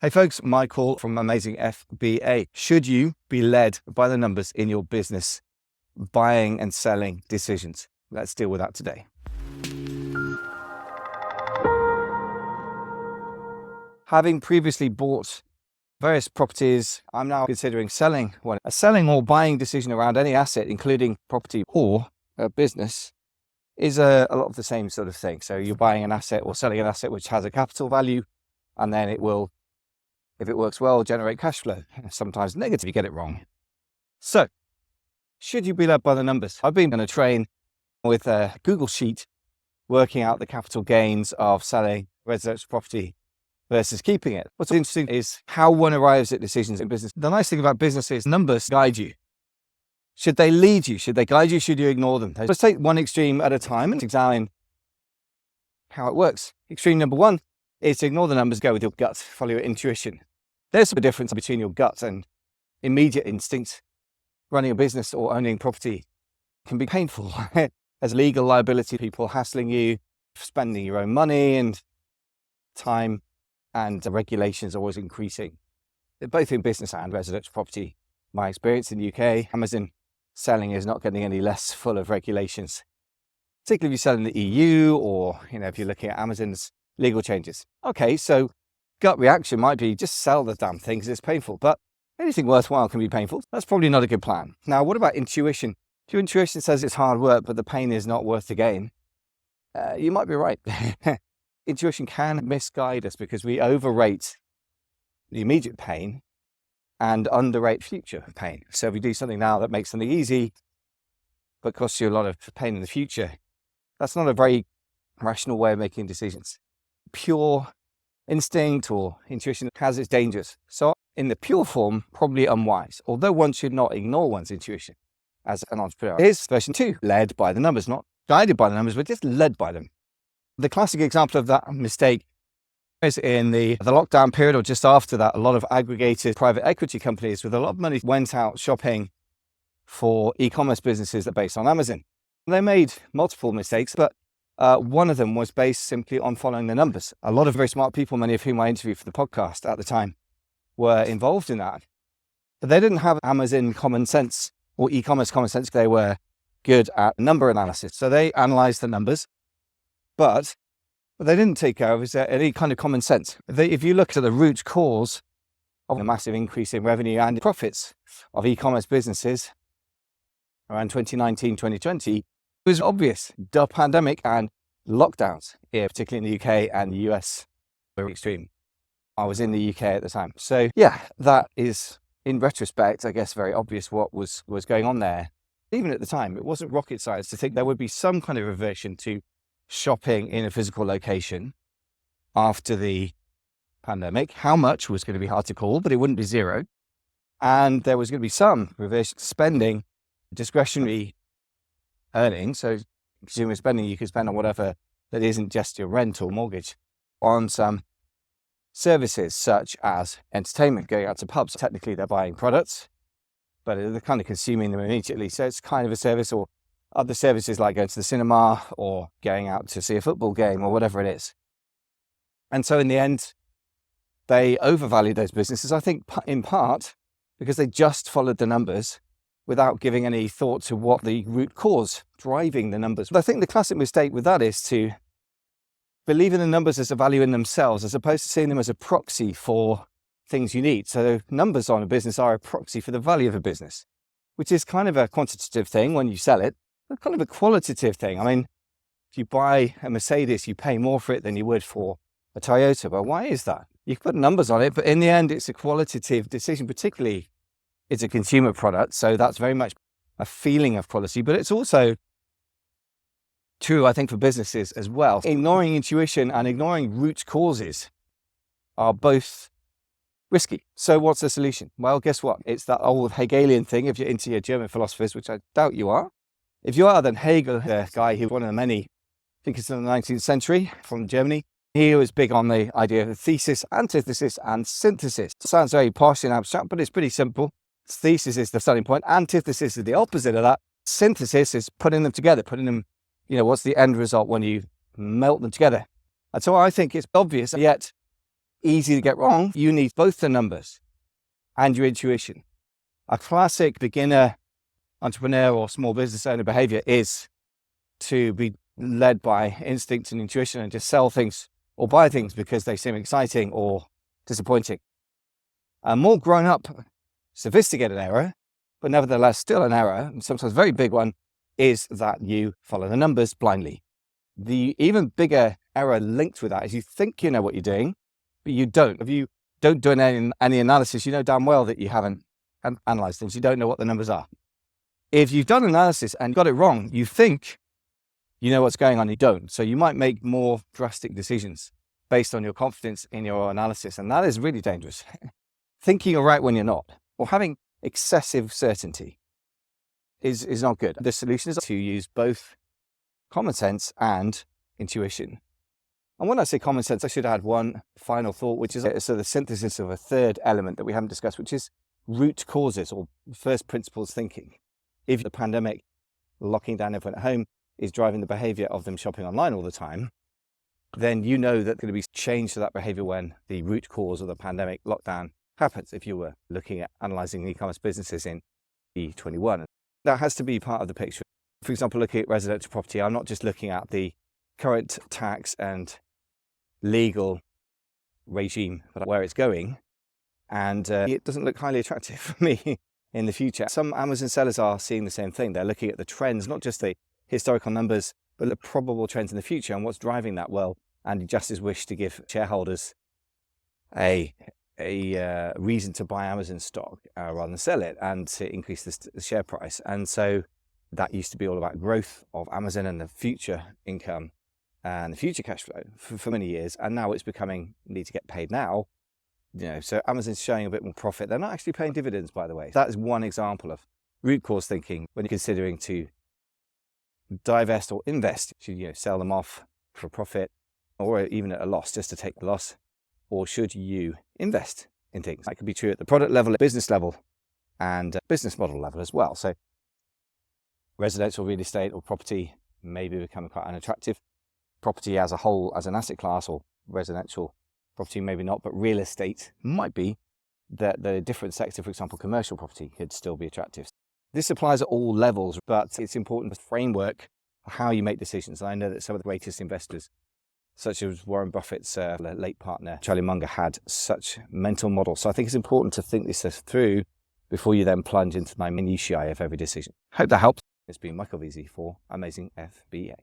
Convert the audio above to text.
Hey folks, Michael from Amazing FBA. Should you be led by the numbers in your business buying and selling decisions? Let's deal with that today. Having previously bought various properties, I'm now considering selling one. A selling or buying decision around any asset, including property or a business, is a lot of the same sort of thing. So you're buying an asset or selling an asset which has a capital value, and then it will, if it works well, generate cash flow. Sometimes negative, you get it wrong. So, should you be led by the numbers? I've been on a train with a Google sheet working out the capital gains of selling residential property versus keeping it. What's interesting is how one arrives at decisions in business. The nice thing about business is numbers guide you. Should they lead you? Should they guide you? Should you ignore them? Let's take one extreme at a time and examine how it works. Extreme number one is to ignore the numbers, go with your gut, follow your intuition. There's a difference between your gut and immediate instincts. Running a business or owning property can be painful. There's legal liability, people hassling you, spending your own money and time, and the regulations are always increasing. Both in business and residential property. My experience in the UK, Amazon selling is not getting any less full of regulations, particularly if you sell in the EU or if you're looking at Amazon's legal changes. Okay, so gut reaction might be just sell the damn thing because it's painful, but anything worthwhile can be painful. That's probably not a good plan. Now, what about intuition? If your intuition says it's hard work, but the pain is not worth the gain, you might be right. Intuition can misguide us because we overrate the immediate pain and underrate future pain. So if we do something now that makes something easy, but costs you a lot of pain in the future, that's not a very rational way of making decisions. Pure instinct or intuition has its dangers. So in the pure form, probably unwise, although one should not ignore one's intuition as an entrepreneur. Here's version 2, led by the numbers, not guided by the numbers, but just led by them. The classic example of that mistake is in the lockdown period or just after that. A lot of aggregated private equity companies with a lot of money went out shopping for e-commerce businesses that are based on Amazon. They made multiple mistakes, but one of them was based simply on following the numbers. A lot of very smart people, many of whom I interviewed for the podcast at the time, were involved in that. But they didn't have Amazon common sense or e-commerce common sense. They were good at number analysis. So they analyzed the numbers, but what they didn't take care of is any kind of common sense. If you look at the root cause of the massive increase in revenue and profits of e-commerce businesses around 2019, 2020, it was obvious. The pandemic and lockdowns, here, particularly in the UK and the US, were extreme. I was in the UK at the time. So yeah, that is, in retrospect, I guess, very obvious what was going on there. Even at the time, it wasn't rocket science to think there would be some kind of reversion to shopping in a physical location after the pandemic. How much was going to be hard to call, but it wouldn't be zero. And there was going to be some reversion to spending, discretionary earnings. So consumer spending you could spend on whatever that isn't just your rent or mortgage, on some services such as entertainment, going out to pubs. Technically they're buying products, but they're kind of consuming them immediately. So it's kind of a service, or other services like going to the cinema or going out to see a football game or whatever it is. And so in the end, they overvalued those businesses, I think in part because they just followed the numbers without giving any thought to what the root cause driving the numbers. But I think the classic mistake with that is to believe in the numbers as a value in themselves, as opposed to seeing them as a proxy for things you need. So numbers on a business are a proxy for the value of a business, which is kind of a quantitative thing when you sell it, but kind of a qualitative thing. I mean, if you buy a Mercedes, you pay more for it than you would for a Toyota. Well, why is that? You can put numbers on it, but in the end, it's a qualitative decision, particularly it's a consumer product. So that's very much a feeling of quality, but it's also true, I think, for businesses as well. Ignoring intuition and ignoring root causes are both risky. So what's the solution? Well, guess what? It's that old Hegelian thing, if you're into your German philosophers, which I doubt you are. If you are, then Hegel, the guy who was one of the many thinkers in the 19th century from Germany, he was big on the idea of thesis, antithesis, and synthesis. It sounds very posh and abstract, but it's pretty simple. Thesis is the starting point. Antithesis is the opposite of that. Synthesis is putting them together, putting them, what's the end result when you melt them together? And so I think it's obvious, yet easy to get wrong. You need both the numbers and your intuition. A classic beginner entrepreneur or small business owner behavior is to be led by instinct and intuition and just sell things or buy things because they seem exciting or disappointing. A more grown-up, sophisticated error, but nevertheless still an error, and sometimes a very big one, is that you follow the numbers blindly. The even bigger error linked with that is you think you know what you're doing, but you don't. If you don't do any analysis, you know damn well that you haven't analyzed things. You don't know what the numbers are. If you've done analysis and got it wrong, you think you know what's going on, you don't. So you might make more drastic decisions based on your confidence in your analysis, and that is really dangerous. Thinking you're right when you're not, or having excessive certainty is not good. The solution is to use both common sense and intuition. And when I say common sense, I should add one final thought, which is sort of the synthesis of a third element that we haven't discussed, which is root causes or first principles thinking. If the pandemic, locking down everyone at home, is driving the behavior of them shopping online all the time, then you know that there's going to be change to that behavior when the root cause of the pandemic lockdown happens. If you were looking at analysing e-commerce businesses in 2021, that has to be part of the picture. For example, looking at residential property, I'm not just looking at the current tax and legal regime, but where it's going. And it doesn't look highly attractive for me in the future. Some Amazon sellers are seeing the same thing. They're looking at the trends, not just the historical numbers, but the probable trends in the future and what's driving that. Well, Andy Justice's wish to give shareholders a reason to buy Amazon stock rather than sell it and to increase the share price. And so that used to be all about growth of Amazon and the future income and the future cash flow for many years. And now it's becoming need to get paid now. So Amazon's showing a bit more profit. They're not actually paying dividends, by the way. That is one example of root cause thinking when you're considering to divest or invest. Should you sell them off for profit or even at a loss just to take the loss? Or should you invest in things? That could be true at the product level, business level, and business model level as well. So residential real estate or property may be becoming quite unattractive. Property as a whole, as an asset class, or residential property maybe not, but real estate might be. That the different sector, for example, commercial property, could still be attractive. This applies at all levels, but it's important framework for how you make decisions. And I know that some of the greatest investors, such as Warren Buffett's late partner, Charlie Munger, had such mental models. So I think it's important to think this through before you then plunge into my minutiae of every decision. Hope that helps. It's been Michael Veazey for Amazing FBA.